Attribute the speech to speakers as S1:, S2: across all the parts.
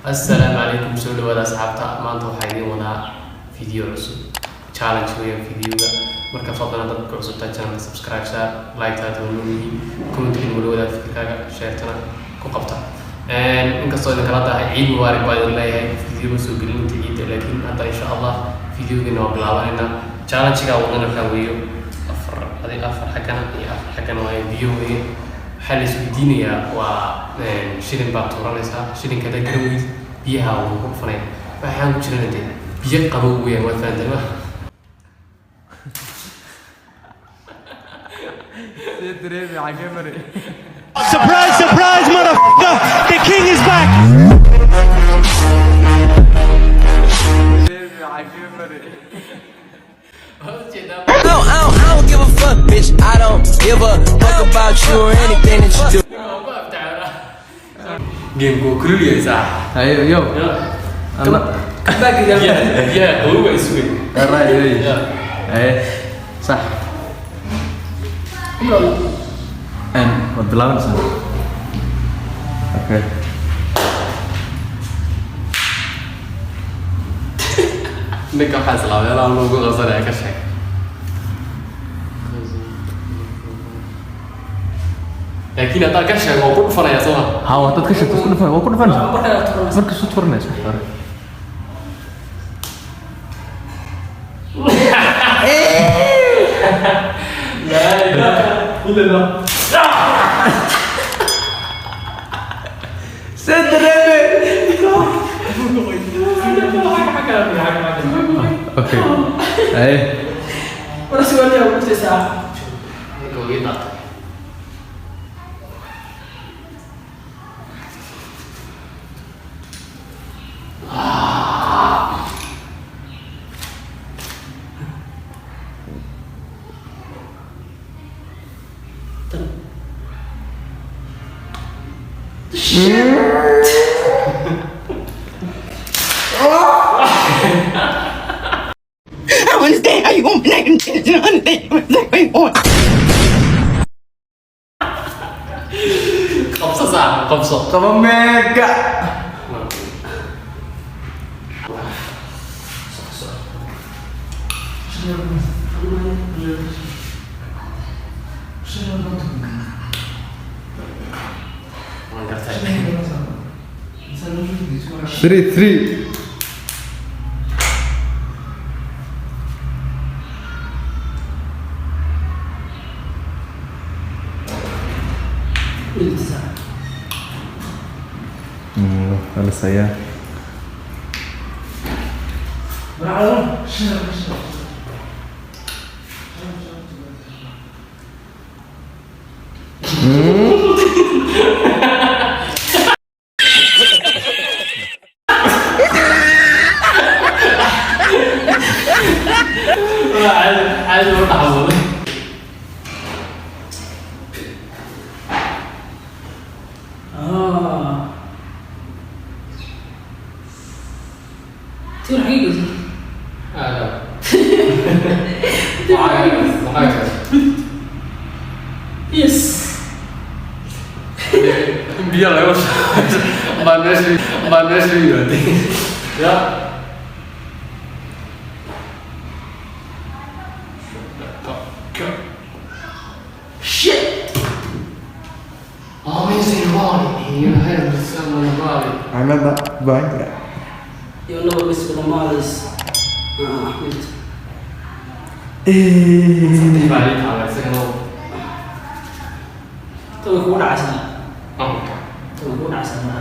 S1: السلام عليكم سولو ولا أصحابتا ما أنتوا حايدين ولا فيديو عصب challenge ويا فيديوغا marka fadlan dad ku cusub tahay channel subscribe share like taad ولوني comment in wala fikirkaaga share tana ku qabta inkastoo idin kala tahay ciid mubaarak baa idin leeyahay video soo gelinta ciidda laakiin hadda insha Allah videogan waa bilaabanayna challenge-ga wadana waxa weeyo afar xagana iyo afar xagana waa videoga waxa la isku diinayaa waa shilin baa tuuranaysaa shilinka da garawid biyaha uu ku fanay waxaan ku jirnaa biyo qabow weeyaan waa faantanaa
S2: Surprise, surprise, motherfucker! The king is back!
S3: I don't give a fuck, bitch. I don't give a fuck about you or anything that you do.
S1: Game go كلية صح.
S4: أيوة يو. أنا.
S1: باقي يا هو اسمه.
S4: الرأي. إيه صح. Below sana. Okay.
S1: Mereka pasal lah, ya lalu gua rasa dia kasih. Lagi nak tak kasih, gua pun fana ya sama.
S4: Hawa tak kasih tu kena fana, gua kena fana. Mereka sud fana sah.
S1: Boleh dah.
S4: Okay. Eh.
S5: Orang suruh dia mesti sah.
S1: Kau kita.
S5: I understand how you want me to understand how you want.
S1: Kopsa sah, kopsa.
S4: Sama mega. Three. Kalau saya.
S1: عايز اروح احول
S5: Tu lagi tu.
S1: هذا
S5: Yes.
S1: biar lah bos mana sih berarti ya shit amazing morning you have someone body
S4: Anak tak banyak.
S5: You know this for the models. Ahmed.
S1: tiba di tangan saya
S5: Tôi cũng đã sang.
S1: oh
S5: Tôi cũng đã sang mà.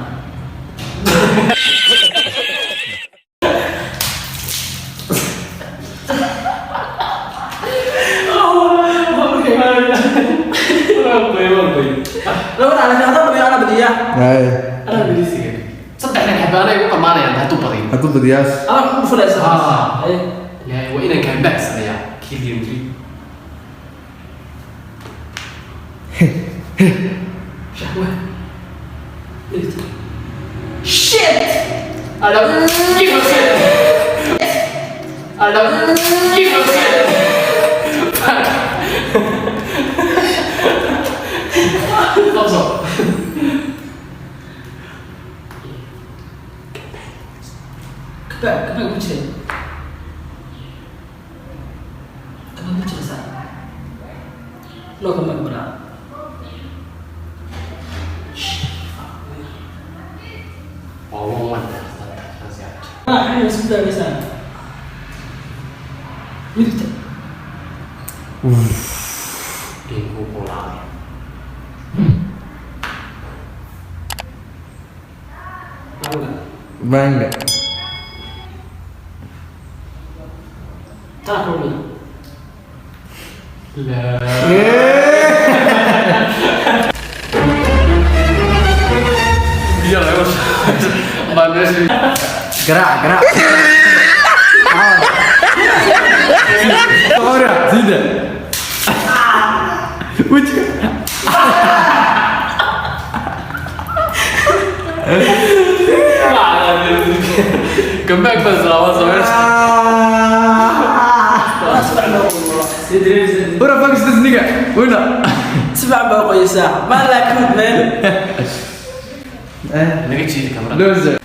S5: Lo đã làm sao tôi làm gì à?
S4: Hai.
S1: ada di sini sedang hebatnya itu kemana ya satu pari
S4: Aku berdias.
S5: Aku sudah sah.
S1: ya ini kan back saya kirim
S5: Siapa? Shit!
S1: ada gimana ada gimana Không rồi
S6: كباك وجهي كباك وجهي صار لو كباك برا أنا سبدا بسان ميلتا
S1: Ingku pulang.
S4: Bangga.
S6: Tak boleh.
S1: Iya lewat. Mana sih?
S4: Gerak. Ora, sida. Uci.
S1: Kembali ke Sarawak sebenarnya.
S6: اسمع له والله سيدري
S4: Ora bagus di sini enggak? Udah.
S6: اسمع بقى يا ساعة ما لك من
S1: Ini kecil kamera.
S4: Loser.